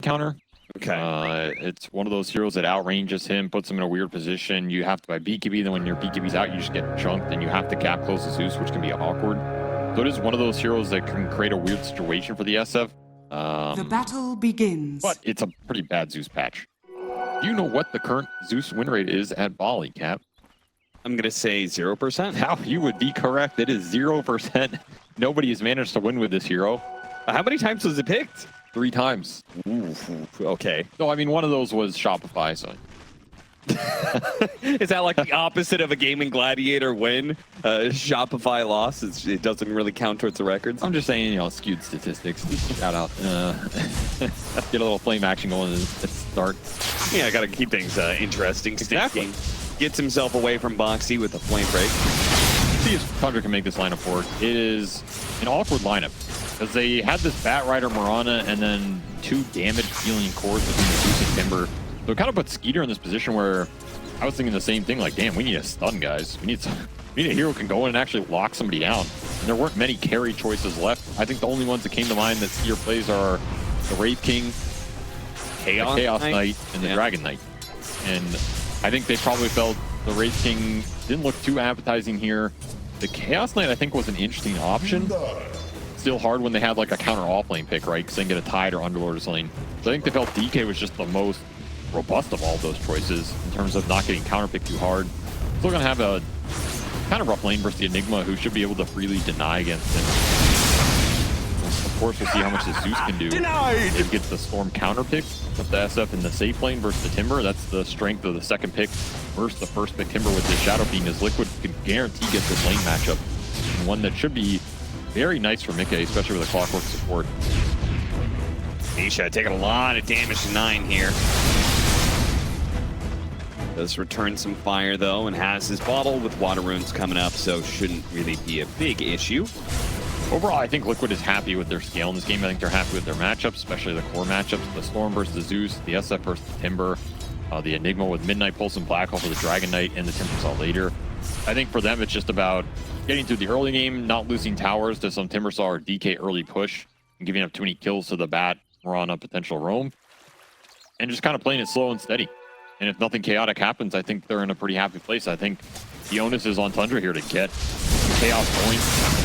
counter. Okay. It's one of those heroes that outranges him, puts him in a weird position. You have to buy BKB, then when your BKB's out, you just get chunked, and you have to gap close to Zeus, which can be awkward. So it is one of those heroes that can create a weird situation for the SF. The battle begins. But it's a pretty bad Zeus patch. Do you know what the current Zeus win rate is at Bali, Cap? I'm going to say 0%. Now, you would be correct. It is 0%. Nobody has managed to win with this hero. How many times was it picked? 3 times. Ooh, okay. No, I mean, one of those was Shopify, so... Is that like the opposite of a Gaming Gladiator win? Shopify loss, it doesn't really count towards the records? I'm just saying, you know, skewed statistics. Shout out. Get a little flame action going at the start. Yeah, I got to keep things interesting. Exactly. Gets himself away from Boxy with a flame break. See if Tundra can make this lineup work. It is an awkward lineup because they had this Batrider, Mirana, and then 2 damage-dealing cores between the Zeus and Timber. So it kind of put Skeeter in this position where I was thinking the same thing, like, damn, we need a stun, guys. We need a hero who can go in and actually lock somebody down. And there weren't many carry choices left. I think the only ones that came to mind that Skeeter plays are the Wraith King, Chaos Knight, and the Dragon Knight. And I think they probably felt the Wraith King didn't look too appetizing here. The Chaos Knight, I think, was an interesting option. Still hard when they had like a counter offlane pick, right? Because they can get a Tide or Underlord or something. So I think they felt DK was just the most robust of all of those choices in terms of not getting counterpicked too hard. Still gonna have a kind of rough lane versus the Enigma, who should be able to freely deny against him. Of course, we'll see how much the Zeus can do. Denied! It gets the Storm counterpick with the SF in the safe lane versus the Timber. That's the strength of the second pick versus the first pick Timber with his Shadow Fiend. As Liquid can guarantee get this lane matchup. And one that should be very nice for Mickey, especially with a Clockwork support. Nisha taking a lot of damage to 9 here. Does return some fire though, and has his bottle with water runes coming up, so shouldn't really be a big issue. Overall, I think Liquid is happy with their scale in this game. I think they're happy with their matchups, especially the core matchups. The Storm versus the Zeus, the SF versus the Timber, the Enigma with Midnight Pulse and Black Hole for the Dragon Knight, and the Timbersaw later. I think for them, it's just about getting through the early game, not losing towers to some Timbersaw or DK early push, and giving up too many kills to the Bat, Mirana, potential roam, and just kind of playing it slow and steady. And if nothing chaotic happens, I think they're in a pretty happy place. I think the onus is on Tundra here to get chaos going,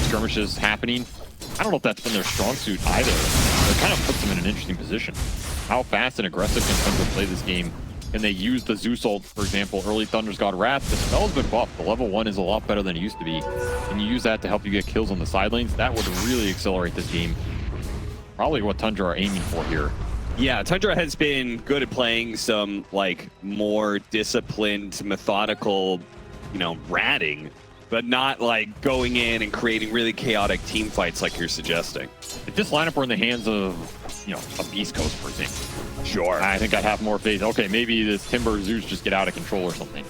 skirmishes happening. I don't know if that's been their strong suit either. It kind of puts them in an interesting position. How fast and aggressive can Tundra play this game? Can they use the Zeus ult, for example, early Thunder's God Wrath? The spell's been buffed. The level 1 is a lot better than it used to be. Can you use that to help you get kills on the side lanes? That would really accelerate this game. Probably what Tundra are aiming for here. Yeah, Tundra has been good at playing some like more disciplined, methodical, you know, ratting, but not like going in and creating really chaotic team fights like you're suggesting. If this lineup were in the hands of, you know, a Beast Coast, for example, sure, I think I'd have more faith. Okay, maybe this Timber Zeus just get out of control or something.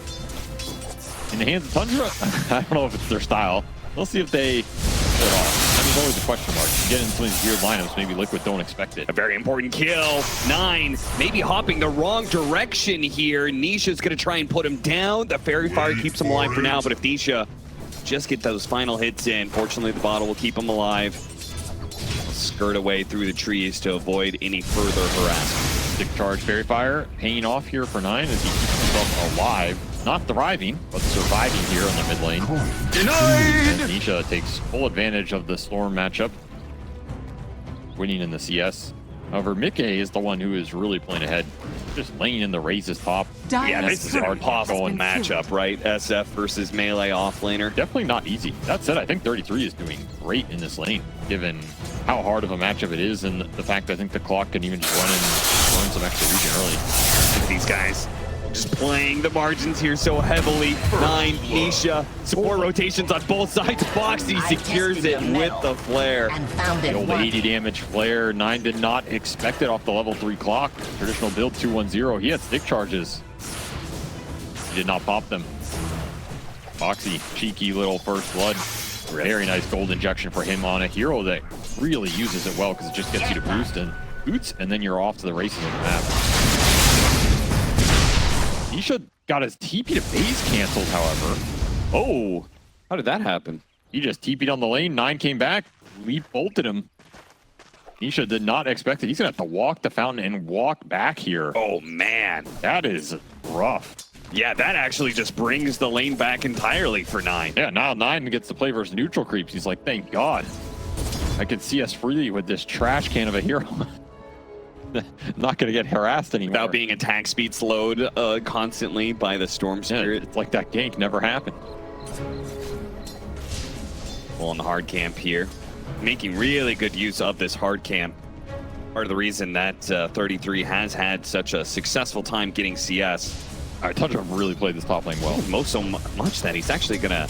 In the hands of Tundra, I don't know if it's their style. We'll see if they pull it off. I mean, there's always a question mark. You get into some of these weird lineups, maybe Liquid don't expect it. A very important kill. 9, maybe hopping the wrong direction here. Nisha's gonna try and put him down. The Fairy Fire keeps him alive for now, but if Nisha just get those final hits in, fortunately the bottle will keep him alive. Skirt away through the trees to avoid any further harassment. Stick charge Fairy Fire paying off here for 9 as he keeps himself alive. Not thriving, but surviving here in the mid lane. Denied! And Nisha takes full advantage of the Storm matchup, winning in the CS. However, Mickey is the one who is really playing ahead, just laying in the Raze's top. Yeah, this is a hard possible matchup, right? SF versus melee offlaner. Definitely not easy. That said, I think 33 is doing great in this lane, given how hard of a matchup it is, and the fact that I think the clock can even just run and burn some extra region early. Look at these guys. Just playing the margins here so heavily. 9, Nisha. Support rotations on both sides. Boxy secures it with the flare. The old 80 damage flare. 9 did not expect it off the level 3 clock. Traditional build 210. He had stick charges. He did not pop them. Boxy, cheeky little first blood. Very nice gold injection for him on a hero that really uses it well because it just gets you to boots, and then you're off to the races on the map. Nisha got his TP to base canceled, however. Oh, how did that happen? He just TP'd on the lane. 9 came back. We bolted him. Nisha did not expect it. He's going to have to walk the fountain and walk back here. Oh, man. That is rough. Yeah, that actually just brings the lane back entirely for 9. Yeah, now 9 gets to play versus neutral creeps. He's like, thank God. I can see us freely with this trash can of a hero. Not going to get harassed anymore. Without being attack speed slowed constantly by the Storm Spirit. Yeah, it's like that gank never happened. Well, in the hard camp here, making really good use of this hard camp. Part of the reason that 33 has had such a successful time getting CS. Tundra really played this top lane well. Most so much that he's actually going to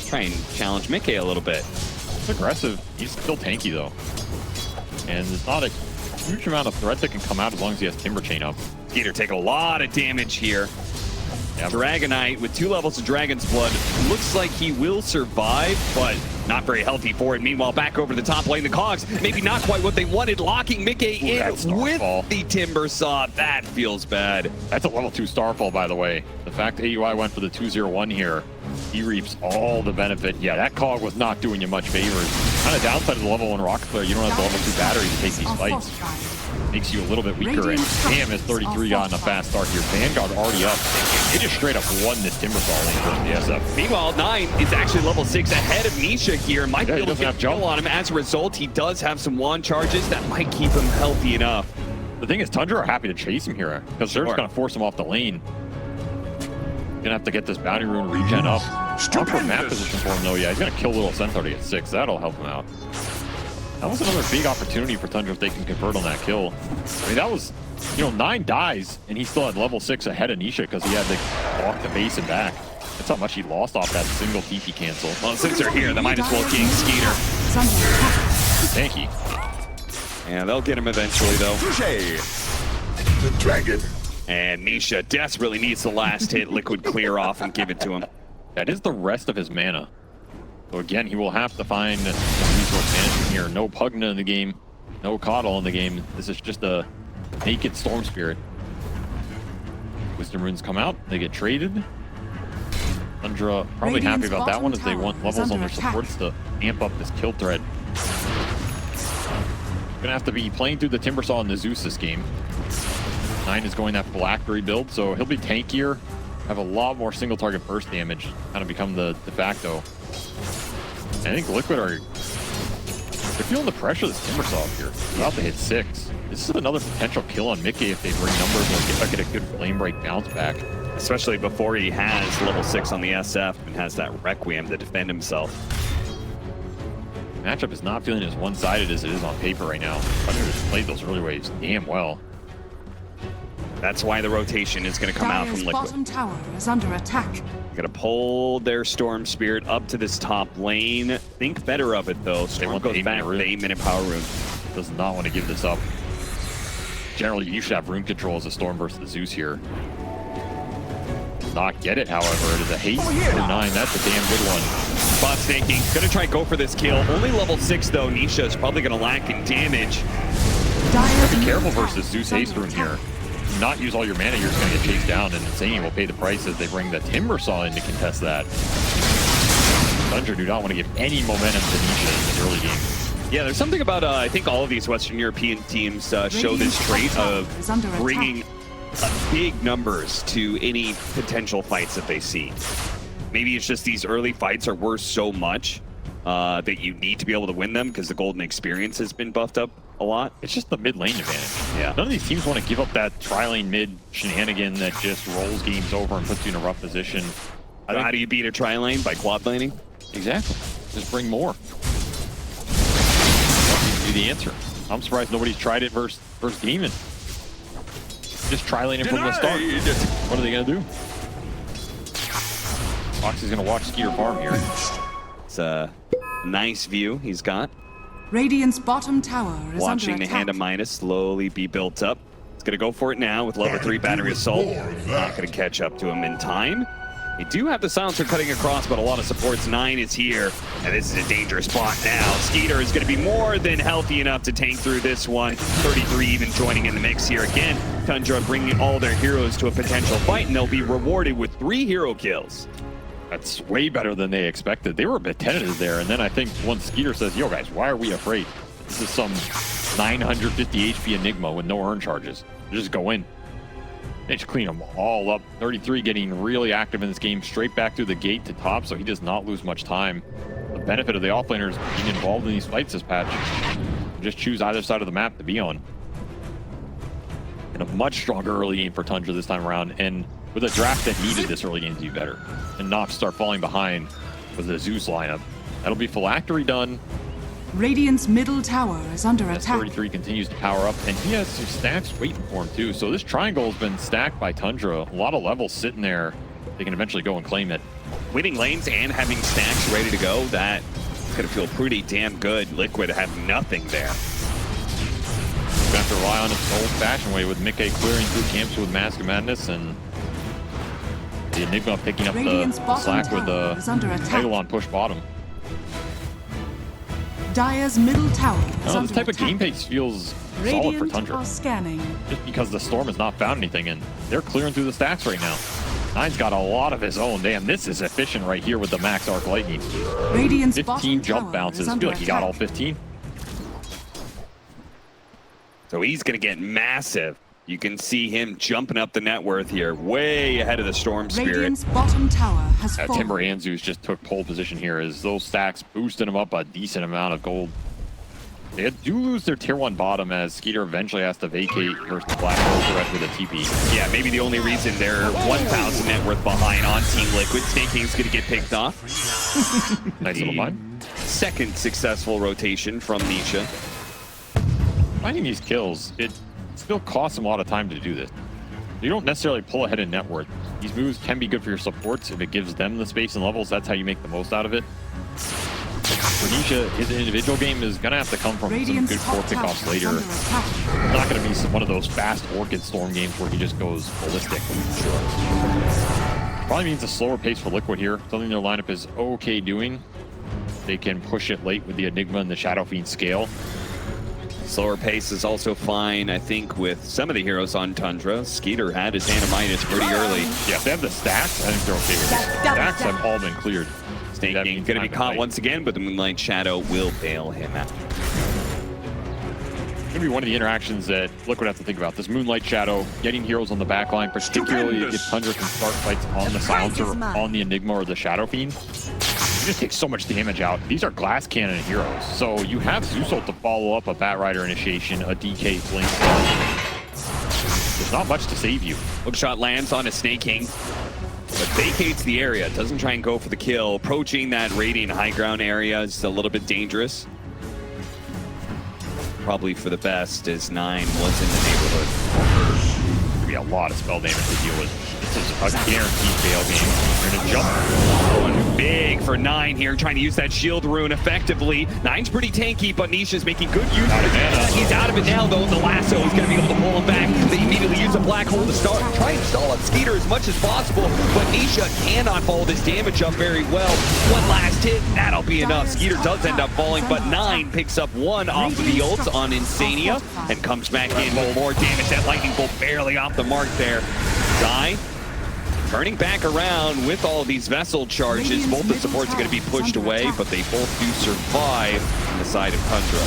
try and challenge Mickey a little bit. It's aggressive. He's still tanky, though. And there's not a huge amount of threat that can come out as long as he has Timber Chain up. Skeeter taking a lot of damage here. Yep. Dragonite with 2 levels of Dragon's Blood. Looks like he will survive, but not very healthy for it. Meanwhile, back over the top lane, the Cogs, maybe not quite what they wanted, locking Mickey in with the Timbersaw. That feels bad. That's a level 2 Starfall, by the way. The fact AUI went for the 2-0-1 here, he reaps all the benefit. Yeah, that Cog was not doing you much favors. Kind of downside of the level 1 Rocket Player, you don't have the level 2 battery to take these fights. Makes you a little bit weaker, and damn, has 33 gotten a fast start here. Vanguard already up. They just straight up won this Timbersaw lane versus the SF. Meanwhile, 9 is actually level 6 ahead of Nisha here. Might be able to get a kill jump on him. As a result, he does have some wand charges that might keep him healthy enough. The thing is, Tundra are happy to chase him here, because they're just going to force him off the lane. Gonna have to get this bounty rune regen up. Awkward map position for him, though. Yeah, he's going to kill Little Centaur to get 6. That'll help him out. That was another big opportunity for Tundra if they can convert on that kill. I mean, that was, 9 dies, and he still had level 6 ahead of Nisha because he had to walk the base and back. That's how much he lost off that single TP cancel. Well, since they're here, they might as well king Skeeter. Tanky. Yeah, they'll get him eventually, though. The dragon. And Nisha desperately needs the last hit, Liquid clear off and give it to him. That is the rest of his mana. So again, he will have to find some resource management here. No Pugna in the game, no Coddle in the game. This is just a naked Storm Spirit. Wisdom runes come out, they get traded. Tundra probably happy about that one as they want levels on their supports to amp up this kill thread. Gonna have to be playing through the Timbersaw and the Zeus this game. 9 is going that Blackberry build, so he'll be tankier, have a lot more single target burst damage, kind of become the de facto. I think Liquid they're feeling the pressure of this Timbersaw up here. They're about to hit 6. This is another potential kill on Mickey if they bring numbers and get a good flame break bounce back. Especially before he has level 6 on the SF and has that Requiem to defend himself. Matchup is not feeling as one-sided as it is on paper right now. Thunder has played those early waves damn well. That's why the rotation is going to come out from Liquid. Bottom tower is under attack. Going to pull their Storm Spirit up to this top lane. Think better of it, though. Storm goes back with the 8-minute power rune. Does not want to give this up. Generally, you should have rune control as a Storm versus the Zeus here. Does not get it, however. It is a haste for 9. That's a damn good one. Spot snaking. Going to try and go for this kill. Only level 6, though. Nisha is probably going to lack in damage. Be careful versus Zeus haste rune here. Not use all your mana, you're just going to get chased down, and Insane will pay the price as they bring the Timbersaw in to contest that. Tundra do not want to give any momentum to Nisha in the early game. Yeah, there's something about, I think all of these Western European teams show this trait of bringing big numbers to any potential fights that they see. Maybe it's just these early fights are worth so much that you need to be able to win them because the golden experience has been buffed up a lot. It's just the mid lane advantage. Yeah. None of these teams want to give up that tri-lane mid shenanigan that just rolls games over and puts you in a rough position. How do you beat a tri-lane? By quad laning? Exactly. Just bring more. That seems to be the answer. I'm surprised nobody's tried it versus Demon. Just tri-lane from the start. What are they going to do? Foxy's going to watch Skeeter farm here. It's a nice view he's got. Radiant's bottom tower is Watching under the hand of attack. Midas slowly be built up. It's going to go for it now with level 3 battery assault. Not going to catch up to him in time. They do have the silencer cutting across, but a lot of supports. 9 is here, and this is a dangerous spot now. Skeeter is going to be more than healthy enough to tank through this one. 33 even joining in the mix here again. Tundra bringing all their heroes to a potential fight, and they'll be rewarded with 3 hero kills. That's way better than they expected. They were a bit tentative there, and then I think once Skeeter says, yo guys, why are we afraid? This is some 950 HP Enigma with no earn charges. Just go in. They just clean them all up. 33 getting really active in this game, straight back through the gate to top, so he does not lose much time. The benefit of the offlaners being involved in these fights this patch. Just choose either side of the map to be on. And a much stronger early game for Tundra this time around, and with a draft that needed this early game to be better. And not start falling behind with the Zeus lineup. That'll be phylactery done. Radiant's middle tower is under attack. 33 continues to power up, and he has some stacks waiting for him too. So this triangle has been stacked by Tundra. A lot of levels sitting there. They can eventually go and claim it. Winning lanes and having stacks ready to go, that's going to feel pretty damn good. Liquid have nothing there. Gonna have to rely on its old-fashioned way with Mickey clearing through camps with Mask of Madness, and the Enigma picking up the slack with the Megalon push bottom. Dire's middle tower is under This type of attack. game pace feels solid for Radiant Tundra. are scanning. Just because the Storm has not found anything, and they're clearing through the stacks right now. Nine's got a lot of his own. Damn, this is efficient right here with the Max Arc Lightning. Radiant's 15 bottom jump tower bounces. is I under feel like he got all attack. 15. So he's going to get massive. You can see him jumping up the net worth here, way ahead of the Storm Spirit. Radiant's bottom tower has fallen. Timber and Zeus just took pole position here as those stacks boosted him up a decent amount of gold. They do lose their tier 1 bottom as Skeeter eventually has to vacate versus Black Hole Threat with a TP. Yeah, maybe the only reason they're 1,000 net worth behind on Team Liquid. Snake King's going to get picked off. Nice little mine. Second successful rotation from Nisha. Finding these kills, it still costs them a lot of time to do this. You don't necessarily pull ahead in net worth. These moves can be good for your supports if it gives them the space and levels. That's how you make the most out of it. For Nisha, his individual game is going to have to come from Radiant's some good core top tower pickoffs is later. under attack. It's not going to be one of those fast Orchid Storm games where he just goes ballistic. Probably means a slower pace for Liquid here. Something their lineup is okay doing. They can push it late with the Enigma and the Shadow Fiend scale. Slower pace is also fine, I think, with some of the heroes on Tundra. Skeeter had his Animitis pretty early. Yeah, if they have the stacks, I think they're okay with it. Stacks have all been cleared. Snake That King means going to be time to caught fight. once again, but the Moonlight Shadow will bail him out. It's going to be one of the interactions that Liquid have to think about. This Moonlight Shadow, getting heroes on the back line, particularly if Tundra can start fights on the Silencer, on the Enigma, or the Shadow Fiend. You just take so much damage out. These are glass cannon heroes. So you have Zeus ult to follow up a Batrider initiation, a DK Blink Stun. There's not much to save you. Hookshot lands on a Snake King, but vacates the area. Doesn't try and go for the kill. Approaching that Radiant high ground area is a little bit dangerous. Probably for the best, as 9 was in the neighborhood. There'll be a lot of spell damage to deal with. This is a guaranteed fail game. You're going to jump. Going big for 9 here, trying to use that shield rune effectively. 9's pretty tanky, but Nisha's making good use of it. He's out of it now, though. The lasso is going to be able to pull him back. They immediately use a black hole to start, try and stall up Skeeter as much as possible, but Nisha cannot follow this damage up very well. One last hit, that'll be enough. Skeeter does end up falling, but 9 picks up 1 off of the ult on Insania and comes back in with more damage. That lightning bolt barely off the mark there. Zai turning back around with all of these vessel charges. Both the supports are going to be pushed away, but they both do survive on the side of Tundra.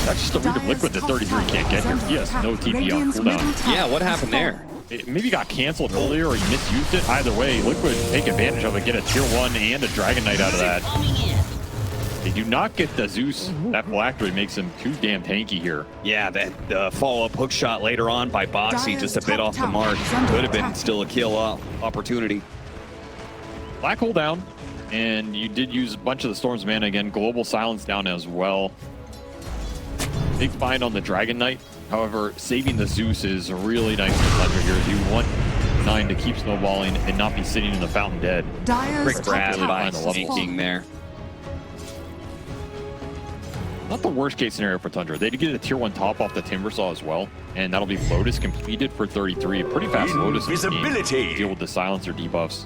That's just a read of Liquid that 33 can't get here. He has no TP on cooldown. Yeah, what happened there? It maybe got canceled earlier or he misused it. Either way, Liquid take advantage of it, get a tier 1 and a Dragon Knight out of that. They do not get the Zeus. That phylactery makes him too damn tanky here. Yeah, that follow-up hook shot later on by Boxy, just a bit off the mark. Could have been still a kill opportunity. Black hole down, and you did use a bunch of the Storm's mana again. Global Silence down as well. Big find on the Dragon Knight. However, saving the Zeus is really nice for Tundra here. You want 9 to keep snowballing and not be sitting in the fountain dead. Dire's Grab top by tower is sneaking there. Not the worst case scenario for Tundra. They did get a tier 1 top off the Timbersaw as well, and that'll be Lotus completed for 33. A pretty fast Lotus in this game to deal with the silencer debuffs.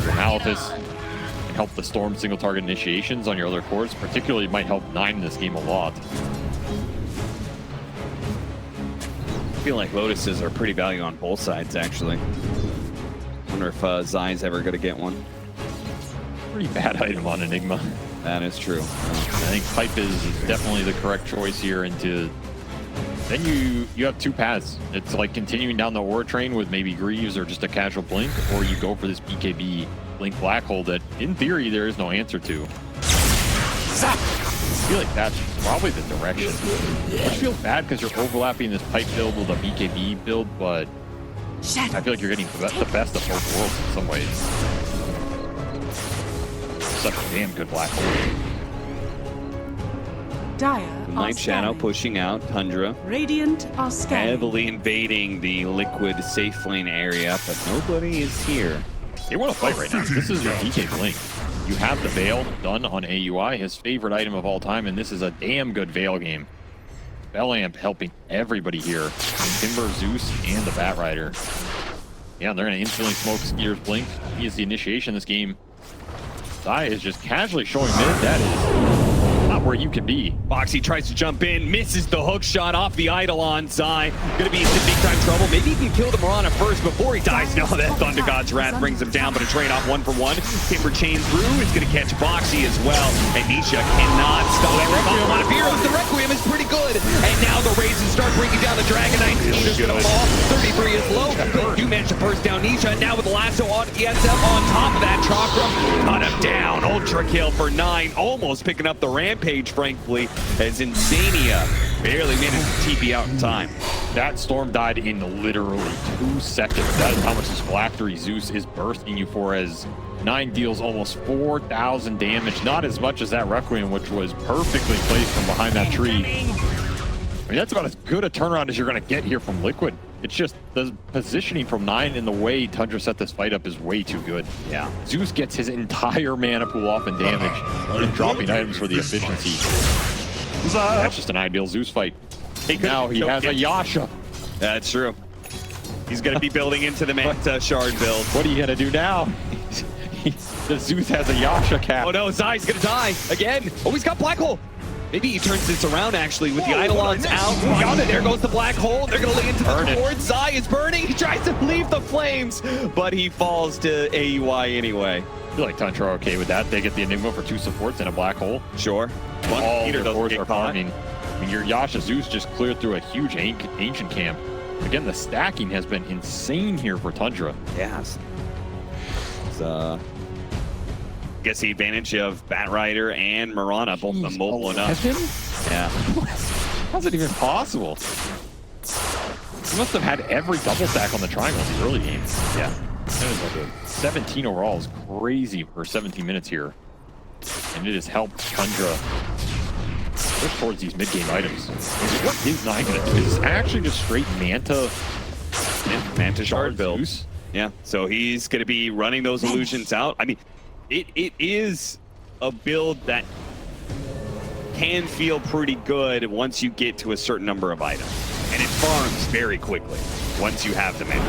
Your Malithus can help the Storm single target initiations on your other cores. Particularly might help 9 in this game a lot. I feel like Lotuses are pretty valuable on both sides, actually. Wonder if Zai's ever going to get one. Pretty bad item on Enigma. That is true. I think pipe is definitely the correct choice here. Then you have two paths. It's like continuing down the ore train with maybe Greaves or just a casual blink, or you go for this BKB blink black hole that, in theory, there is no answer to. I feel like that's probably the direction. Which feels bad because you're overlapping this pipe build with a BKB build, but I feel like you're getting the best of both worlds in some ways. Such a damn good black hole. Dire Night Shadow pushing out. Tundra Radiant are scanning. heavily invading the liquid safe lane area, but nobody is here. They want to fight right now. This is your DK Blink. You have the Veil done on AUI, his favorite item of all time, and this is a damn good Veil game. Bellamp helping everybody here. Timber, Zeus, and the Batrider. Yeah, they're going to instantly smoke Skeeter's Blink. He is the initiation of this game. Zai is just casually showing mid. That is not where you can be. Boxy tries to jump in, misses the hook shot off the Eidolon. Zai gonna be in some big time trouble. Maybe he can kill the Mirana first before he dies. No, that Thunder God's Wrath brings him down, but a trade off 1-for-1. Timber chain through is gonna catch Boxy as well. And Nisha cannot stop that Requiem on of heroes. The Requiem is pretty good. And now the Razes start bringing down the Dragon Knight. Skeeter's gonna fall. 33 is low. But do manage to burst down Nisha. And now with the lasso on ESF on top of that, Chakra cut him down. Ultra kill for 9. Almost picking up the rampage, frankly, as Insania barely managed to TP out in time. That storm died in literally 2 seconds. That is how much this Phylactery Zeus is bursting you for, as 9 deals almost 4,000 damage. Not as much as that Requiem, which was perfectly placed from behind that tree. I mean, that's about as good a turnaround as you're going to get here from Liquid. It's just the positioning from 9 and the way Tundra set this fight up is way too good. Yeah. Zeus gets his entire mana pool off in damage and dropping items for the efficiency. That's just an ideal Zeus fight. Now he has a Yasha. That's true. He's going to be building into the Manta shard build. What are you going to do now? The Zeus has a Yasha cap. Oh no, Zai's going to die again. Oh, he's got Black Hole. Maybe he turns this around, actually, with the Eidolons out. Got it. There goes the Black Hole. They're going to lay into the cord. Zai is burning. He tries to leave the flames, but he falls to AUI anyway. I feel like Tundra are okay with that. They get the Enigma for 2 supports and a Black Hole. Sure. All Peter the cores doesn't are get caught. farming. I mean, your Yasha Zeus just cleared through a huge ancient camp. Again, the stacking has been insane here for Tundra. Yes. It's, guess the advantage of Batrider and Mirana, both of them mobile enough. Yeah. How's it even possible? He must have had every double stack on the triangle in the early games. Yeah. That is like a 17 overall is crazy for 17 minutes here. And it has helped Tundra push towards these mid-game items. What is 9 going to do? Is this actually just straight Manta Shard build? Zeus? Yeah, so he's going to be running those illusions out. I mean, it is a build that can feel pretty good once you get to a certain number of items. And it farms very quickly once you have the mana.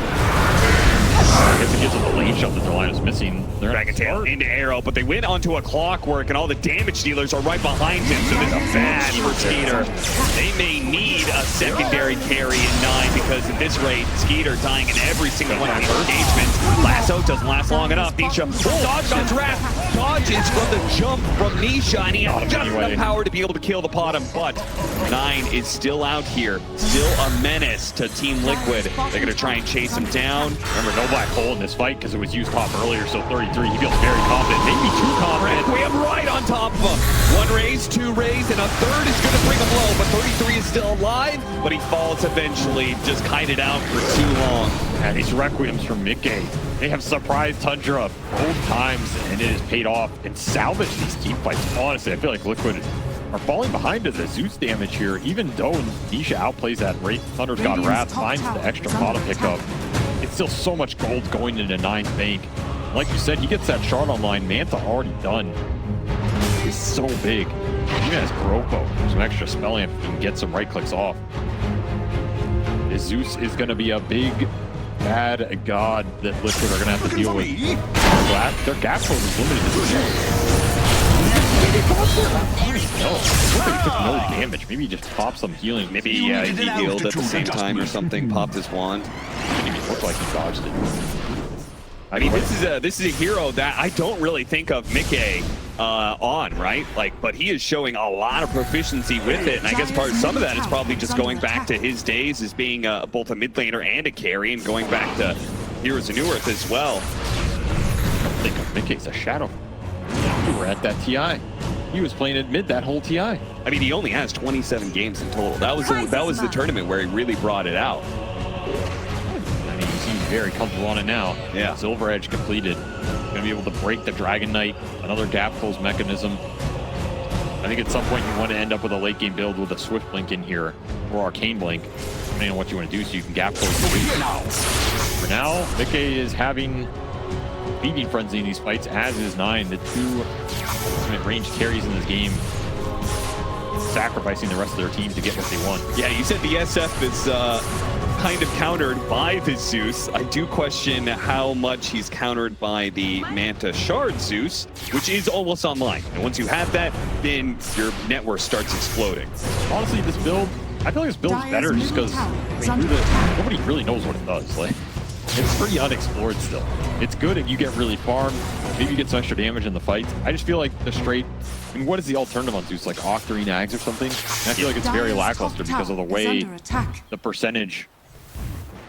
I guess it gives them the lane shot that their line is missing. They're Dragon Tail into Arrow, but they went onto a Clockwork, and all the damage dealers are right behind him, so this is bad for Skeeter. They may need a secondary carry in 9, because at this rate, Skeeter dying in every single one of these engagements. Lasso doesn't last long enough. Nisha dodged on Wrath, dodges from the jump from Nisha, and he has just enough power to be able to kill the bottom, but 9 is still out here, still a menace to Team Liquid. They're going to try and chase him down. Remember, no Black Hole in this fight because it was used top earlier, so 33. He feels very confident, maybe too confident. Requiem right on top of him. 1 raise, 2 raise, and a 3rd is going to bring him low, but 33 is still alive, but he falls eventually, just kited out for too long. And these Requiems from Mickey, they have surprised Tundra both times, and it has paid off and salvaged these team fights. Honestly, I feel like Liquid are falling behind to the Zeus damage here, even though Nisha outplays that Thunder's God Wrath, finds the extra bottom pickup. It's still so much gold going into 9's bank. Like you said, he gets that shard online. Manta already done. It's so big. Even has Kuroko, some extra spell amp, he can get some right clicks off. This Zeus is going to be a big, bad god that Liquid are going to have to deal with. Their gap close is limited to Zeus. No, he took no damage. Maybe he just popped some healing. Maybe he healed at the same time or something, popped his wand. Didn't even look like he dodged it. I mean, this is a hero that I don't really think of Mickey on, right? Like, but he is showing a lot of proficiency with it, and I guess some of that is probably just going back to his days as being both a mid laner and a carry, and going back to Heroes of Newerth as well. I think of Mickey's a shadow. We were at that TI. He was playing at mid that whole TI. I mean, he only has 27 games in total. That was the tournament where he really brought it out. I mean, he seems very comfortable on it now. Yeah. Silver Edge completed. Gonna be able to break the Dragon Knight, another gap close mechanism. I think at some point you want to end up with a late game build with a Swift Blink in here, or Arcane Blink, depending on what you want to do, so you can gap close the Zeus. For now, Mickey is having feeding frenzy in these fights, as is Nine, the two ultimate ranged carries in this game, sacrificing the rest of their team to get what they want. Yeah, you said the SF is kind of countered by the Zeus. I do question how much he's countered by the Manta Shard Zeus, which is almost online. And once you have that, then your network starts exploding. Honestly, this build, I feel like this build's better just because nobody really knows what it does. Like, it's pretty unexplored still. It's good if you get really farmed, maybe you get some extra damage in the fights. I just feel like the straight, I mean, what is the alternative on Zeus? Like Octarine Ags or something? And I feel like it's very lackluster because of the way the percentage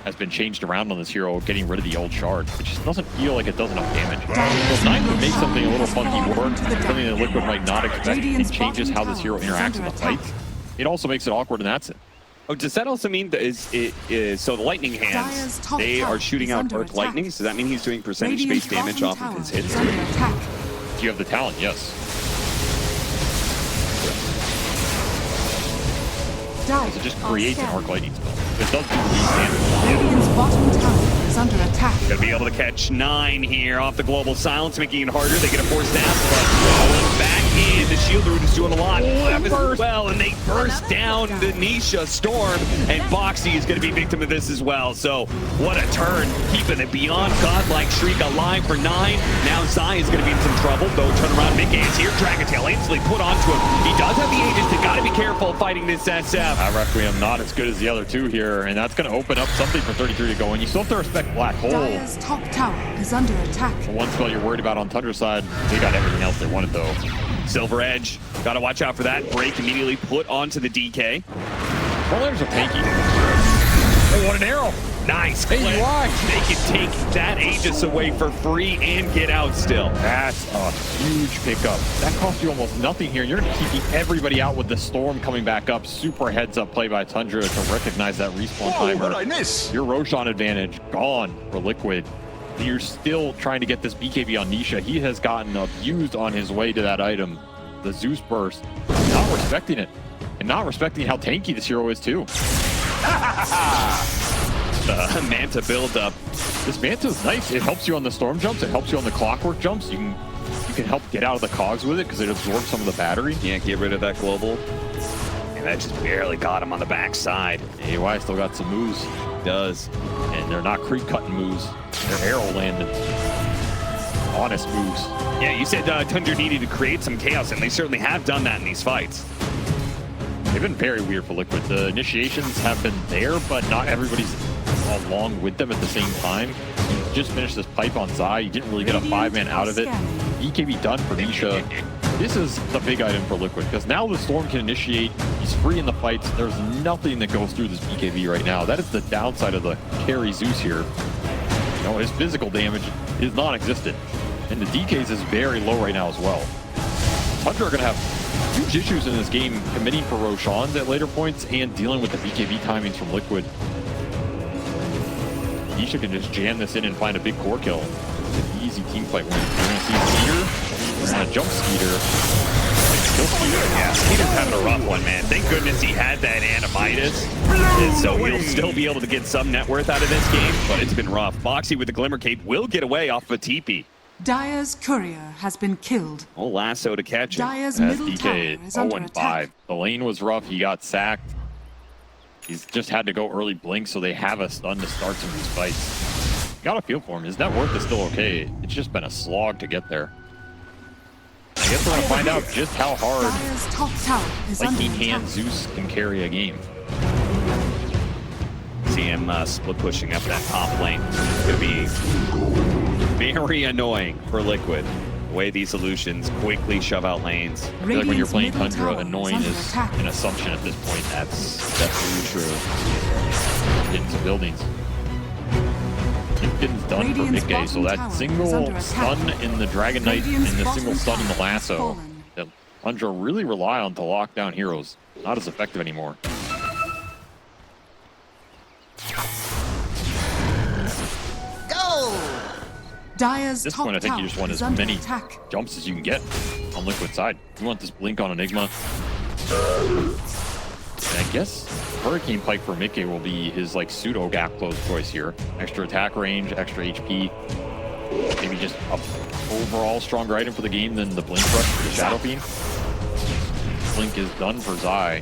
has been changed around on this hero, getting rid of the old shard. It just doesn't feel like it does enough damage. So Nine would make something a little funky work, something that Liquid might not expect. It changes how this hero interacts in the fights. It also makes it awkward in that sense. Oh, does that also mean that so the lightning hands, they are shooting out arc lightnings? Does that mean he's doing percentage-based damage off of his hits? Do you have the talent? Yes. So it just creates an arc lightning spell. It does do damage. Radiant's bottom tower is under attack. Gonna be able to catch 9 here off the global silence, making it harder. They get a force down, but going back in. The shield root is doing a lot as well, and they burst down the Nisha Storm, and Boxy is gonna be victim of this as well. So what a turn, keeping it beyond godlike Shriek alive for 9. Now Zai is gonna be in some trouble, though. Turn around, Mickey is here. Dragon Tail instantly put onto him. He does have the Aegis. They gotta be careful fighting this SF. Requiem not as good as the other two here, and that's going to open up something for 33 to go in. You still have to respect Black Hole. Dire's top tower is under attack. The one spell you're worried about on Tundra's side, they got everything else they wanted though. Silver Edge, gotta watch out for that. Break immediately put onto the DK. Well, there's a tanky. Oh, what an arrow! Nice clip. They can take that Aegis away for free and get out still. That's a huge pickup. That cost you almost nothing here. You're keeping everybody out with the storm coming back up. Super heads up play by Tundra to recognize that respawn timer. What I miss? Your Roshan advantage gone for Liquid. You're still trying to get this BKB on Nisha. He has gotten abused on his way to that item. The Zeus burst, not respecting it. And not respecting how tanky this hero is too. Manta build up. This Manta is nice. It helps you on the storm jumps. It helps you on the clockwork jumps. You can help get out of the cogs with it because it absorbs some of the battery. Yeah, get rid of that global. And that just barely got him on the backside. AY still got some moves. Does. And they're not creep cutting moves. They're arrow landing. Honest moves. Yeah, you said Tundra needed to create some chaos, and they certainly have done that in these fights. They've been very weird for Liquid. The initiations have been there, but not everybody's along with them at the same time. You just finished this pipe on Zai. You didn't really get a 5-man out of it. BKB done for Nisha. This is the big item for Liquid, because now the Storm can initiate. He's free in the fights. There's nothing that goes through this BKB right now. That is the downside of the carry Zeus here. You know, his physical damage is non-existent. And the DKs is very low right now as well. Tundra are going to have huge issues in this game committing for Roshans at later points and dealing with the BKB timings from Liquid. Nisha can just jam this in and find a big core kill. It's an easy team fight win. We're going to see Skeeter. We're going to jump Skeeter. Kill Skeeter. Yeah, Skeeter's having a rough one, man. Thank goodness he had that Animitis. And so he'll still be able to get some net worth out of this game, but it's been rough. Boxy with the Glimmer Cape will get away off of a TP. Dire's courier has been killed. Oh, lasso to catch him. Dire's middle tower is under attack. 0-5. The lane was rough. He got sacked. He's just had to go early blink, so they have a stun to start some of these fights. Got a feel for him. His net worth is still okay. It's just been a slog to get there. I guess we're going to find out just how hard Dire's top tower is under Lightning attack. Hand Zeus can carry a game. See him split pushing up that top lane. It's going to be very annoying for Liquid. The way these solutions quickly shove out lanes. I feel like when you're playing Tundra, annoying under is attack. an assumption at this point. That's definitely true. Hitting some buildings. Getting done for Radiant's Mickey, so bottom that tower is single under attack. stun in the Dragon Knight and Radiant's the bottom single stun in the tower has lasso fallen. that Tundra really rely on to lock down heroes. Not as effective anymore. Dyer's At this top point, I think tower you just want is as under many attack. jumps as you can get on Liquid side. You want this blink on Enigma. And I guess Hurricane Pike for Mickey will be his like pseudo gap close choice here. Extra attack range, extra HP. Maybe just a overall stronger item for the game than the Blink Rush for the Shadow Beam. Blink is done for Zai.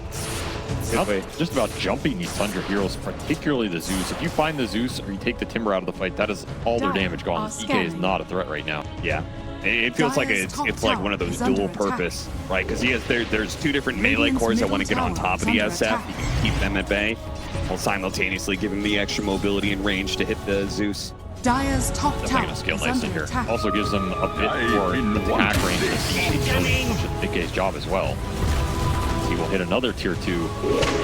Now, just about jumping these Tundra heroes, particularly the Zeus. If you find the Zeus or you take the Timber out of the fight, that is all their damage gone. This DK is not a threat right now. Yeah. It feels like it's like one of those dual purpose, right? Because there's two different melee cores that want to get on top of the SF. You can keep them at bay while simultaneously giving the extra mobility and range to hit the Zeus. Dyer's top Definitely tower going to scale is nicely under here. attack. Also gives them a bit more attack range to see, which is DK's job as well. He will hit another tier 2.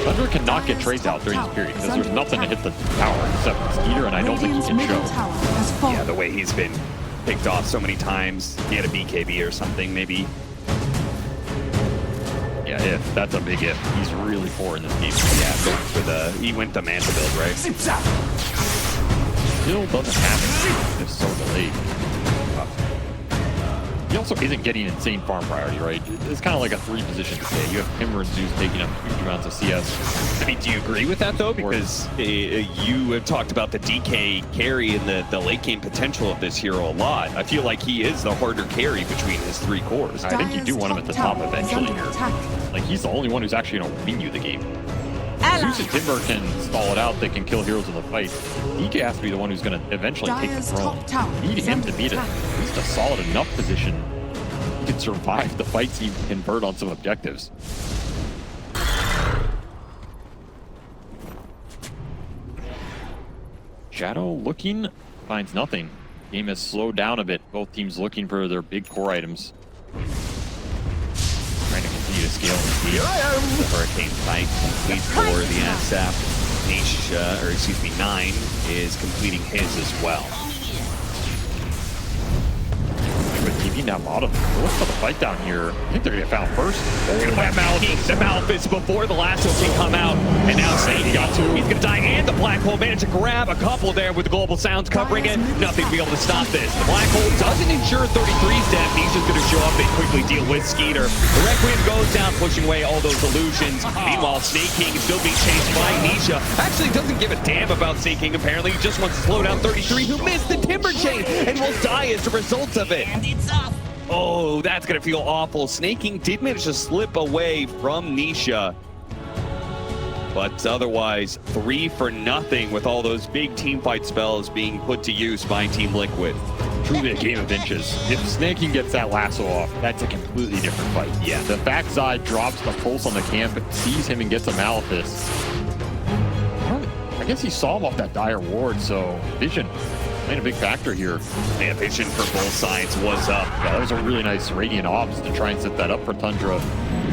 Tundra cannot get trades out during this period because there's nothing to hit the tower except Skeeter, and I don't think he Radiant's can middle show. tower has fallen. Yeah, the way he's been picked off so many times. He had a BKB or something, maybe. Yeah, if. That's a big if. He's really poor in this game. Yeah, going for he went the Manta build, right? Still doesn't have it. It's so delayed. He also isn't getting insane farm priority, right? It's kind of like a 3-position stay. You have Timber and Zeus taking up huge amounts of CS. I mean, do you agree with that, though? Because you have talked about the DK carry and the late game potential of this hero a lot. I feel like he is the harder carry between his 3 cores. I think you do want him at the top eventually here. Like, he's the only one who's actually going to win you the game. Zeus and Timber can stall it out. They can kill heroes in the fight. DK has to be the one who's going to eventually take the throne. You need him to beat it. He's a solid enough position. He can survive the fights he can convert on some objectives. Shadow looking, finds nothing. Game has slowed down a bit. Both teams looking for their big core items. Trying to continue to scale the speed. The Hurricane Pike complete for the SF. Nisha, or excuse me, 9 is completing his as well. But keeping that bottom. Let's put the fight down here. I think they're going to get found first. They're going to find Maleficent. The Maleficent before the lasso can come out. And now Snake got 2. He's going to die. And the Black Hole managed to grab a couple there with the Global Sounds covering it. Nothing to be able to stop this. The Black Hole doesn't ensure 33's death. Nisha's going to show up and quickly deal with Skeeter. The Requiem goes down, pushing away all those illusions. Meanwhile, Snake King is still being chased by Nisha. Actually doesn't give a damn about Snake King, apparently. He just wants to slow down 33, who missed the Timber Chain and will die as a result of it. Oh, that's going to feel awful. Snake King did manage to slip away from Nisha. But otherwise, 3 for nothing with all those big team fight spells being put to use by Team Liquid. Truly a game of inches. If Snake King gets that lasso off, that's a completely different fight. Yeah. The fact Zai drops the pulse on the camp, sees him and gets a Malefice. I guess he saw him off that dire ward, so vision playing a big factor here. Yeah, vision for both sides was up. Yeah, that was a really nice Radiant Ops to try and set that up for Tundra.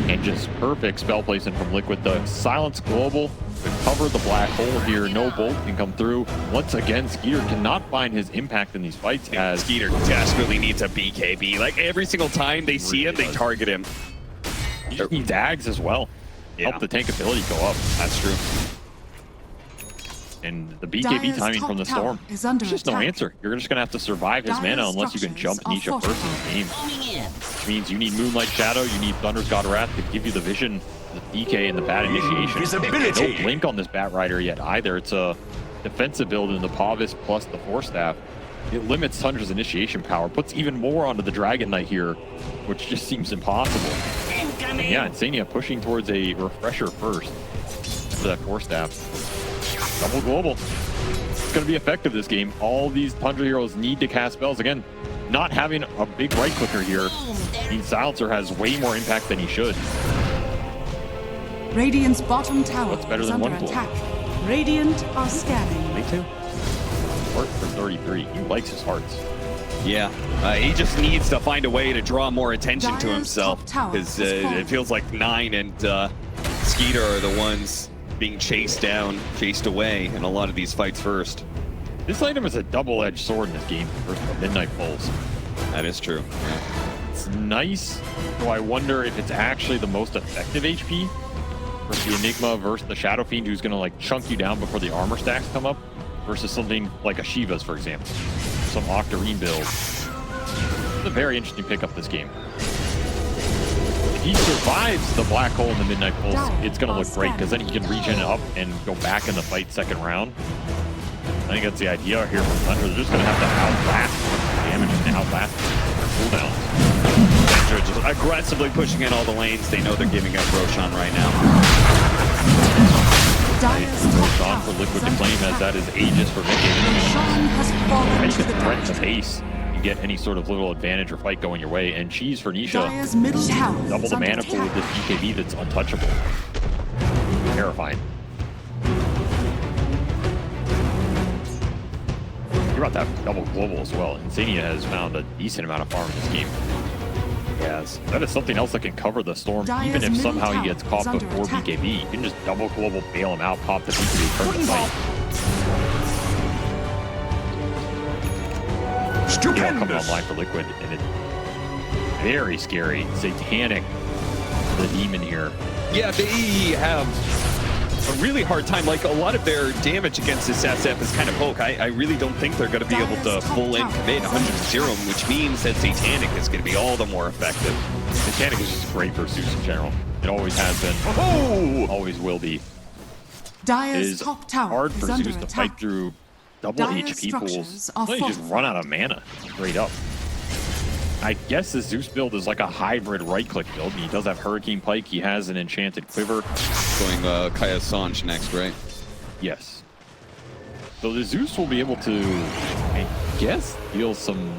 And just perfect spell placement from Liquid. The Silence Global to cover the Black Hole here. No bolt can come through. Once again, Skeeter cannot find his impact in these fights. As Skeeter desperately needs a BKB. Like every single time they see him, they target him. He just needs Ags as well. Yeah. Help the tank ability go up. That's true. And the BKB timing from the Storm, there's just no answer. You're just going to have to survive his mana unless you can jump Nisha first in the game. Which means you need Moonlight Shadow, you need Thunder's God Wrath to give you the vision, the DK, and the Bat Initiation. No blink on this Batrider yet either. It's a defensive build in the Pavis plus the Force Staff. It limits Tundra's initiation power, puts even more onto the Dragon Knight here, which just seems impossible. And yeah, Insania pushing towards a refresher first for that Force Staff. Double global. It's going to be effective this game. All these Tundra heroes need to cast spells. Again, not having a big right clicker here means Silencer has way more impact than he should. Radiant's bottom tower What's better is than under one attack. Radiant are scanning. Me too. Heart for 33. He likes his hearts. Yeah, he just needs to find a way to draw more attention to Dire's himself, top tower because has fallen. it feels like Nine and Skeeter are the ones being chased down, chased away in a lot of these fights first. This item is a double-edged sword in this game versus the Midnight Pulse. That is true. It's nice, though I wonder if it's actually the most effective HP versus the Enigma versus the Shadow Fiend, who's going to like chunk you down before the armor stacks come up, versus something like a Shiva's, for example. Some Octarine build. It's a very interesting pickup this game. If he survives the Black Hole in the Midnight Pulse, it's going to look great, because then he can regen up and go back in the fight second round. I think that's the idea here from Tundra. They're just going to have to outlast damage and outlast their cooldowns. Tundra just aggressively pushing in all the lanes. They know they're giving up Roshan right now. Roshan for Liquid to claim, as that is Aegis for Mickey. Roshan has fallen You to the can threaten the battlefield. base. You get any sort of little advantage or fight going your way. And Cheese for Nisha. Dire's middle tower Double is the under mana pool with attack. this BKB that's untouchable. Terrifying. You're about that double global as well. Insania has found a decent amount of farm in this game. Yes. That is something else that can cover the storm, Dire's even if middle somehow he tower gets caught is under before attack. BKB. You can just double global, bail him out, pop the BKB, turn the fight. He'll come online for Liquid, and it's very scary. Satanic, the demon here. Yeah, they have a really hard time. Like, a lot of their damage against this SF is kind of poke. I really don't think they're going to be able to full in commit 100-0, which means that Satanic is going to be all the more effective. Satanic is just great for Zeus in general. It always has been. Oh! Always will be. It Dire's is top tower hard is for under Zeus to attack. fight through double Dire's HP structures pools. are They just fortified. run out of mana straight up. I guess the Zeus build is like a hybrid right-click build. He does have Hurricane Pike. He has an Enchanted Quiver. Going Kaya Sanj next, right? Yes. So the Zeus will be able to, I guess, deal some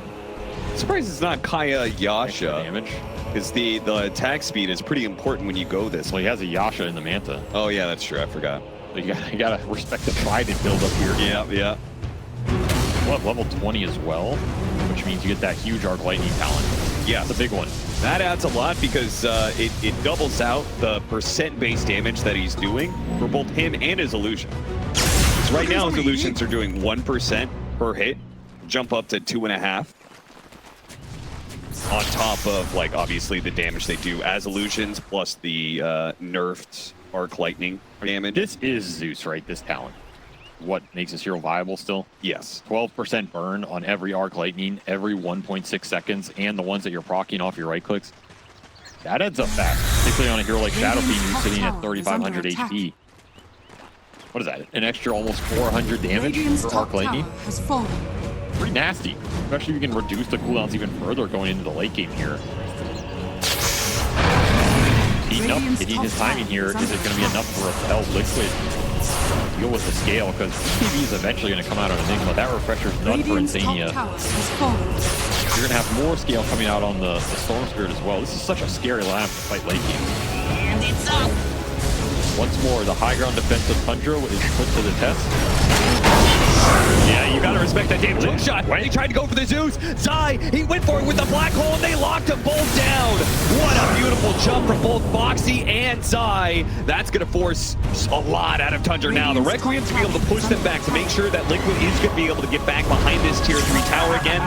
Surprised it's not Kaya extra Yasha, damage. because the attack speed is pretty important when you go this Well, way. he has a Yasha in the Manta. Oh yeah, that's true. I forgot. So you gotta respect the Trident build up here. Yeah, yeah. We'll have level 20 as well, which means you get that huge Arc Lightning talent. Yeah, That's a big one. that adds a lot because it doubles out the percent-based damage that he's doing for both him and his illusion. So right now his illusions are doing 1% per hit, jump up to 2.5. On top of, like, obviously the damage they do as illusions, plus the nerfed Arc Lightning damage. This is Zeus, right? This talent. What makes this hero viable still? Yes. 12% burn on every Arc Lightning, every 1.6 seconds, and the ones that you're proccing off your right clicks. That adds up fast, particularly on a hero like Shadow Fiend who's sitting at 3,500 HP. What is that? An extra almost 400 damage Radiant's for top Arc Lightning? tower has fallen. Pretty nasty. Especially if you can reduce the cooldowns even further going into the late game here. Heating up, Radiant's hitting top his timing tower here. is Is it going to be enough to repel Liquid? Deal with the scale, because BKB is eventually going to come out on Enigma. That refresher's none for Radiant's top Insania. tower has fallen. You're going to have more scale coming out on the Storm Spirit as well. This is such a scary lineup to fight late game. And it's up. Once more, the high ground defense of Tundra is put to the test. Yeah, you gotta respect that damage. Hook shot. He tried to go for the Zeus. Zai, he went for it with the Black Hole, and they locked them both down. What a beautiful jump from both Foxy and Zai. That's gonna force a lot out of Tundra now. The Requiem's to be able to push them back to make sure that Liquid is gonna be able to get back behind this tier 3 tower again.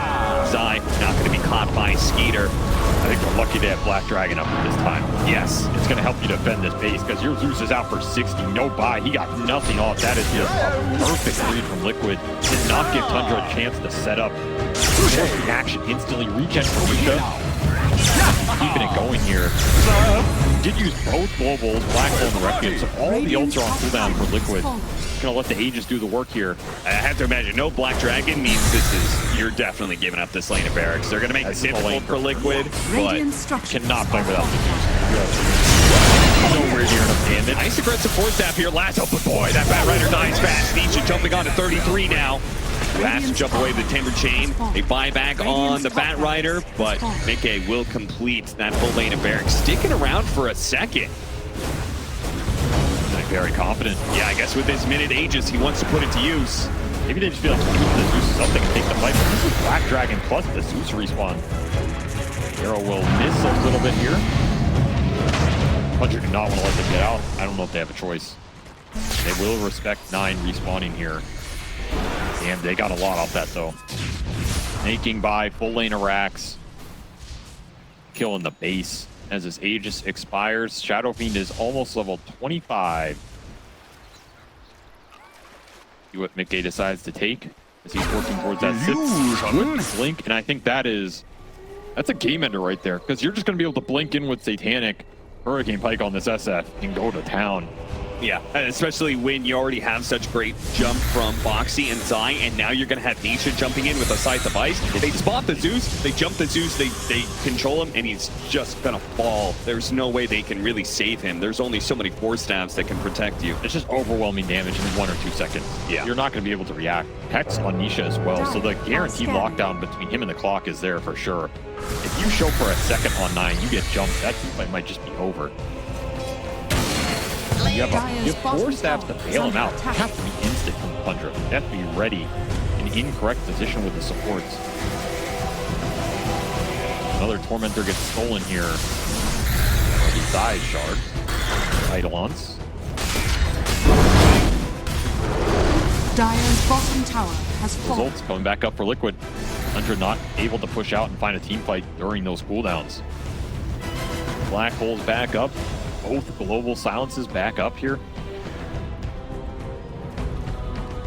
Zai not gonna be caught by Skeeter. I think we're lucky to have Black Dragon up this time. Yes. It's going to help you defend this base, because your Zeus is out for 60, no buy. He got nothing off. That is just a perfect read from Liquid. Did not give Tundra a chance to set up. Action instantly, regen for Nisha. Keeping it going here. Did use both globals, Black Hole and Requiem, so all the ults are on cooldown for Liquid. Gonna let the Aegis do the work here. I have to imagine no Black Dragon means you're definitely giving up this lane of barracks. They're gonna make That's it the lane difficult for Liquid, but Radiant structures Cannot are play without the fortified. Zeus. Nowhere near enough damage. nice aggressive force staff here. Last, oh, but boy, that Batrider dies fast. Nisha jumping on to 33 now. Has to jump away with the Timber Chain. A buyback on the Batrider, but Mickey will complete that full lane of barracks. Sticking around for a second. Very confident. Yeah, I guess with his minute Aegis, he wants to put it to use. Maybe they just feel like giving the Zeus something and take the fight. But this is Black Dragon plus the Zeus respawn. Arrow will miss a little bit here. Tundra do not want to let them get out. I don't know if they have a choice. They will respect 9 respawning here. Damn, they got a lot off that though. Making by full lane of racks. Killing the base as his Aegis expires. Shadow Fiend is almost level 25. See what Mickey decides to take as he's working towards that blink, and I think that's a game ender right there, because you're just going to be able to blink in with Satanic, Hurricane Pike on this SF, and go to town. Yeah, and especially when you already have such great jump from Boxy and Zai, and now you're going to have Nisha jumping in with a Scythe of Ice. They spot the Zeus, they jump the Zeus, they control him, and he's just going to fall. There's no way they can really save him. There's only so many Force Staffs that can protect you. It's just overwhelming damage in 1 or 2 seconds. Yeah. You're not going to be able to react. Hex on Nisha as well, so the guaranteed lockdown between him and the clock is there for sure. If you show for a second on 9, you get jumped, that fight might just be over. You have 4 staffs to bail him out. You have to be instant from Tundra. You have to be ready in incorrect position with the supports. Another Tormentor gets stolen here. Side shard. Eidolons. Dire's bottom tower has fallen. Results coming back up for Liquid. Tundra not able to push out and find a team fight during those cooldowns. Black Hole's back up. Both global silences back up here.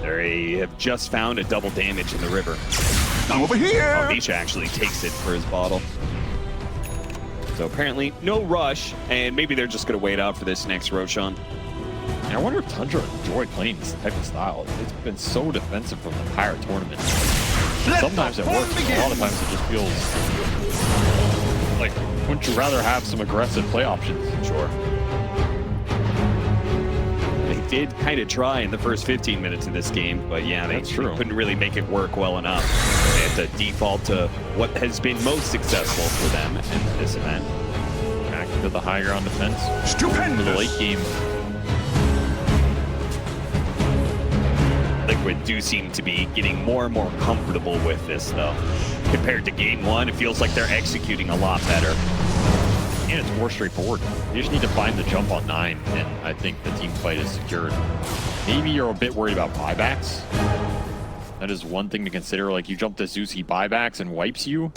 They have just found a double damage in the river. Over here! Oh, Nisha actually takes it for his bottle. So apparently, no rush, and maybe they're just going to wait out for this next Roshan. And I wonder if Tundra enjoy playing this type of style. It's been so defensive from the entire tournament. Sometimes it works, but a lot of times it just feels like, wouldn't you rather have some aggressive play options? Sure. They did kind of try in the first 15 minutes of this game, but yeah, they couldn't really make it work well enough. They had to default to what has been most successful for them in this event. Back to the high ground defense. Stupendous! To the late game. Liquid do seem to be getting more and more comfortable with this, though. Compared to game 1, it feels like they're executing a lot better. And it's more straightforward. You just need to find the jump on 9, and I think the team fight is secured. Maybe you're a bit worried about buybacks. That is one thing to consider. Like, you jump to Zeus, he buybacks and wipes you.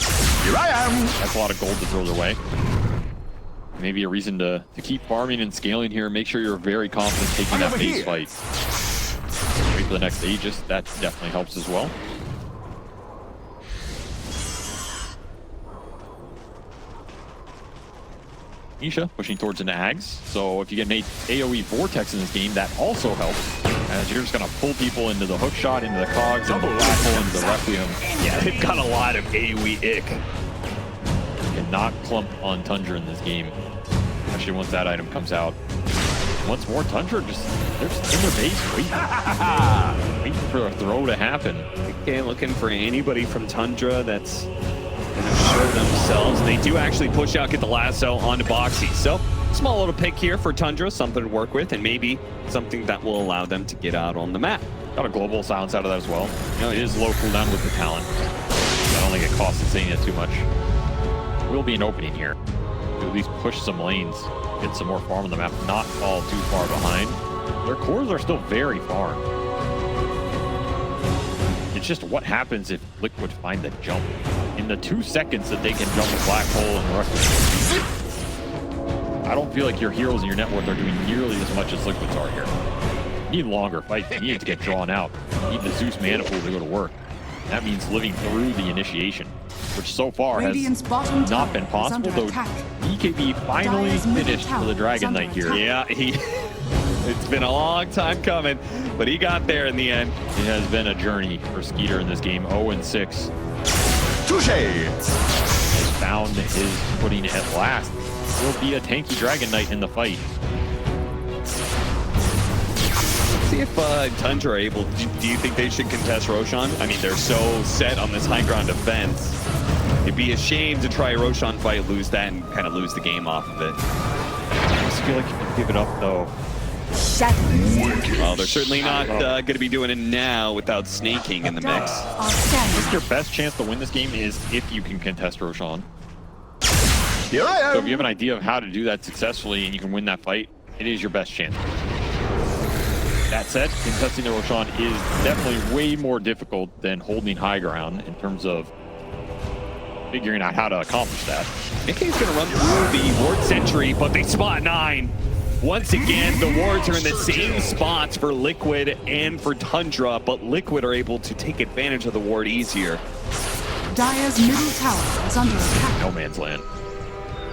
Here I am! That's a lot of gold to throw their way. Maybe a reason to keep farming and scaling here. Make sure you're very confident taking that base fight. Wait for the next Aegis. That definitely helps as well. Nisha pushing towards an Ags. So if you get an AoE Vortex in this game, that also helps. As you're just going to pull people into the hook shot, into the cogs, into the black hole, into the Requiem. Yeah, they've got a lot of AoE ick. Cannot clump on Tundra in this game. Especially once that item comes out. Once more, Tundra they're just in their base waiting for a throw to happen. Okay, looking for anybody from Tundra that's gonna show themselves. They do actually push out, get the lasso onto Boxy. So, small little pick here for Tundra, something to work with, and maybe something that will allow them to get out on the map. Got a global silence out of that as well. You know, it is low cooldown with the talent. I don't think it costs Insania too much. Will be an opening here. To at least push some lanes, get some more farm on the map, not fall too far behind. Their cores are still very far. It's just what happens if Liquid find the jump. In the 2 seconds that they can jump a black hole and rush. I don't feel like your heroes and your net worth are doing nearly as much as Liquid's are here. You need longer fights. You need to get drawn out. You need the Zeus mana pool to go to work. That means living through the initiation, which so far has not been possible, though BKB finally finished for the Dragon Knight here. Yeah, it's been a long time coming, but he got there in the end. It has been a journey for Skeeter in this game. 0-6. Touche! Has found his footing at last. Will be a tanky Dragon Knight in the fight. See if Tundra are able. Do you think they should contest Roshan? I mean, they're so set on this high ground defense. It'd be a shame to try a Roshan fight, lose that, and kind of lose the game off of it. I just feel like if you give it up, though, shadows. Well, they're certainly not going to be doing it now without snaking in the mix. Are scanning. Your best chance to win this game is if you can contest Roshan. Here I So if am. you have an idea of how to do that successfully and you can win that fight, it is your best chance. That said, contesting the Roshan is definitely way more difficult than holding high ground in terms of figuring out how to accomplish that. Nikkei's going to run through the ward sentry, but they spot 9. Once again, the wards are in the same spots for Liquid and for Tundra, but Liquid are able to take advantage of the ward easier. Dire's middle tower is under attack. No man's land.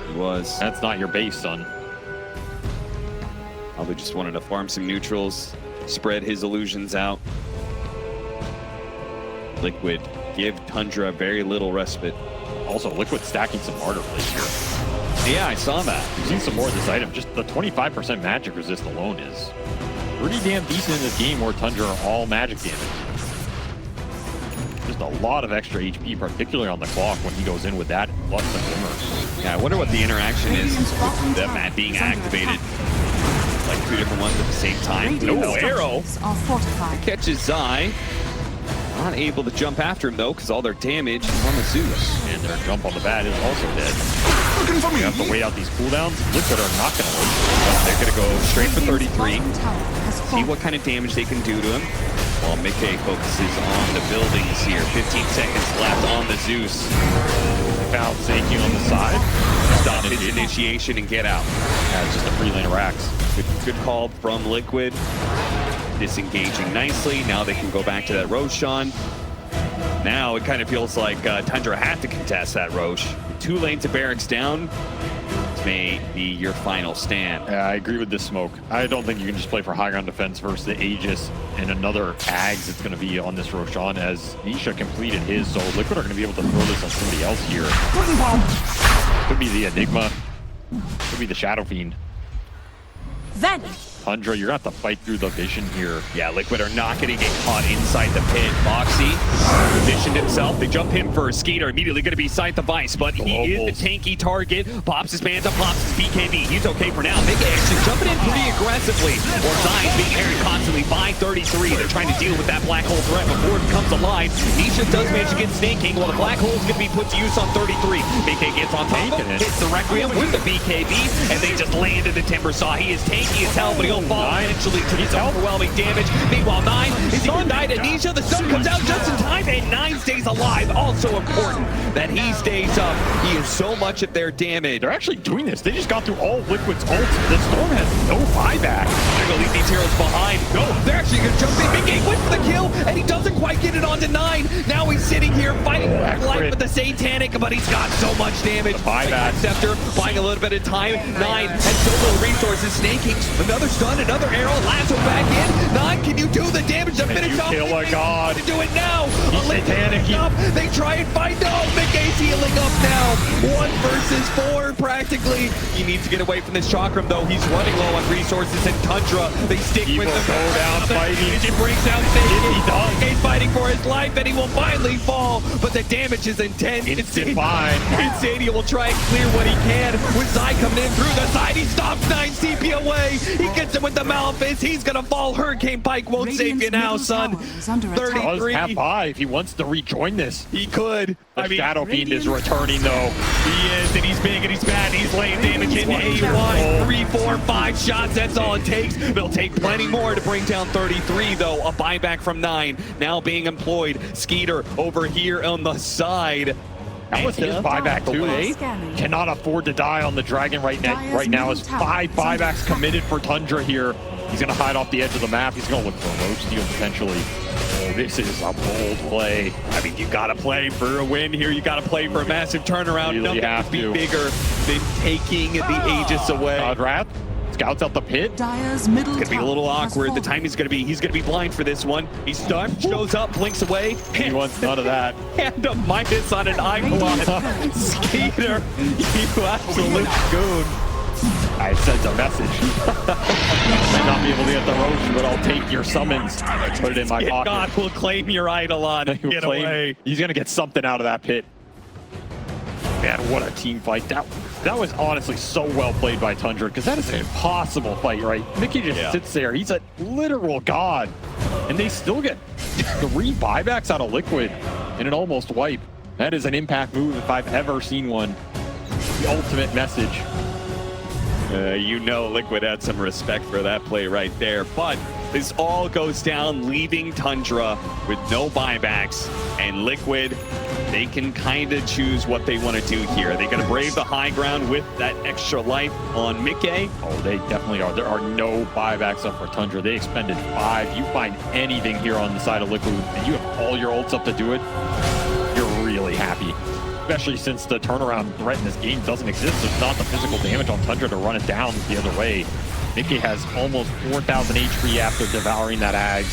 He was. That's not your base, son. Probably just wanted to farm some neutrals, spread his illusions out. Liquid give Tundra very little respite. Also, Liquid stacking some martyr plays here. Yeah, I saw that. We've seen some more of this item. Just the 25% magic resist alone is pretty damn decent in this game where Tundra are all magic damage. Just a lot of extra HP, particularly on the clock when he goes in with that plus the glimmer. Yeah, I wonder what the interaction is Radiant's bottom with them tower at being is under activated. attack. Like 2 different ones at the same time. Radiant's No arrow. structures are fortified. Catches Zai. Not able to jump after him though, because all their damage is on the Zeus. And their jump on the bat is also dead. Looking for me. You have to wait out these cooldowns. Liquid are not going to wait. They're going to go straight for Radiant's 33. bottom tower has See fallen. what kind of damage they can do to him. While Mickey focuses on the buildings here. 15 seconds left on the Zeus. Found Seiki on the side. Stop his initiation and get out. Yeah, it's just a free lane of racks. Good call from Liquid. Disengaging nicely. Now they can go back to that Roshan. Now it kind of feels like Tundra had to contest that Rosh. 2 lanes of barracks down. This may be your final stand. Yeah, I agree with this smoke. I don't think you can just play for high ground defense versus the Aegis and another Ags that's going to be on this Roshan as Nisha completed his. So Liquid are going to be able to throw this on somebody else here. Could be the Enigma. Could be the Shadow Fiend. Vanish. Tundra, you're going to have to fight through the vision here. Yeah, Liquid are not going to get caught inside the pit. Foxy positioned himself. They jump him for Skeeter. Immediately going to be Scythe of Ice, but he is the tanky target. Pops his bands up, pops his BKB. He's okay for now. Mickey actually jumping in pretty aggressively. Or Zion's being carried constantly by 33. They're trying to deal with that black hole threat before it comes alive. Nisha does manage to get snaking while the black hole is going to be put to use on 33. Mickey gets on top of him, hits the Requiem with the BKB, and they just landed the Timbersaw. He is tanky as hell, but he'll fall eventually to his overwhelming damage. Meanwhile, 9 is he gonna die to Nisha? The sun comes out just in time, and 9 stays alive. Also important that he stays up. He is so much of their damage. They're actually doing this. They just got through all of Liquid's ults. The Storm has no buyback. They're gonna leave these heroes behind. No, they're actually gonna jump in. Big Game went for the kill, and he doesn't quite get it onto 9. Now he's sitting here fighting for life with the Satanic, but he's got so much damage. Buyback. Scepter buying a little bit of time. 9 has so little resources. Snaking, another stun, another arrow. Lasso back in. 9, can you do the damage to finish off? kill a god? To do it now. He's Satanic. Up. They try and fight. No, Big A's healing up now. 1 versus 4 practically. He needs to get away from this Chakram though. He's running low on resources, and Tundra, they stick He with will him. go down fighting. It brings down Satan. He does. He's fighting for his life, and he will finally fall. But the damage is intense. Instant bind. Insania will try and clear what he can. With Zai coming in through the side, he stops 9 CP away. He gets him with the Malphite. He's gonna fall. Hurricane Pike won't save you now, son. 33. Does have buy if he wants to rejoin this. He could. The Shadow Fiend is returning though. He is, and he's big, and he's bad, and he's laying damage in A1. 3, 4, 5 shots, that's all it takes. They'll take plenty more to bring down 33, though. A buyback from 9, now being employed. Skeeter over here on the side. That was his buyback too. Cannot afford to die on the Dragon right now. Is 5 buybacks committed for Tundra here. He's going to hide off the edge of the map. He's going to look for a roach steal potentially. Oh, this is a bold play. I mean, you got to play for a win here. You got to play for a massive turnaround. You really Nothing have could be to. bigger than taking the Aegis away. God Wrath scouts out the pit. Dire's middle It's gonna be a little awkward. The time he's gonna be blind for this one. He's stunned, shows up, blinks away. He wants none of that. And a minus on an icon. Skeeter, you absolute goon. I sent a message. Might not be able to get the roach, but I'll take your summons. Put it in my pocket. God will claim your Eidolon. Get away. He's gonna get something out of that pit. Man, what a team fight that was. That was honestly so well played by Tundra, because that is an impossible fight, right? Mickey just sits there. He's a literal god. And they still get 3 buybacks out of Liquid in an almost wipe. That is an impact move if I've ever seen one. The ultimate message. You know Liquid had some respect for that play right there, but this all goes down, leaving Tundra with no buybacks, and Liquid, they can kind of choose what they want to do here. Are they going to brave the high ground with that extra life on Mickey? Oh, they definitely are. There are no buybacks up for Tundra. They expended 5. You find anything here on the side of Liquid, and you have all your ults up to do it, you're really happy. Especially since the turnaround threat in this game doesn't exist. There's not the physical damage on Tundra to run it down the other way. Mickey has almost 4,000 HP after devouring that Ag.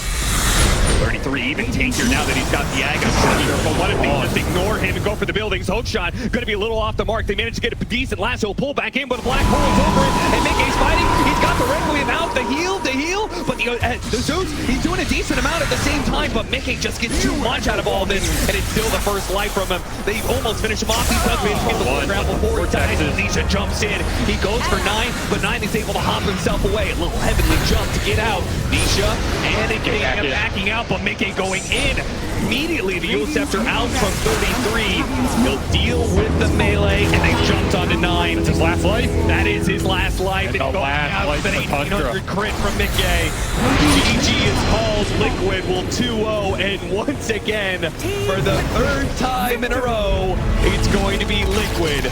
33 even tankier now that he's got the Ag here, but what if they just ignore him and go for the buildings? Hook shot going to be a little off the mark. They managed to get a decent lasso pull back in, but a black hole is over it, and Mickey's fighting. He's got the Requiem out, the heal, but the Zeus, he's doing a decent amount at the same time, but Mickey just gets too much out of all this, and it's still the first life from him. They almost finish him off. He does manage to get the ground before he dies. Nisha jumps in. He goes for 9, but 9 is able to hop himself away. A little heavenly jump to get out. Nisha and again backing out, but Mickey going in. Immediately the Yule Scepter out from 33. He'll deal with the melee, and they jumped onto 9. That's his last life? That is his last life. And going out with an 1800 crit from Mickey. GG is called. Liquid will 2-0, and once again, for the 3rd time in a row, it's going to be Liquid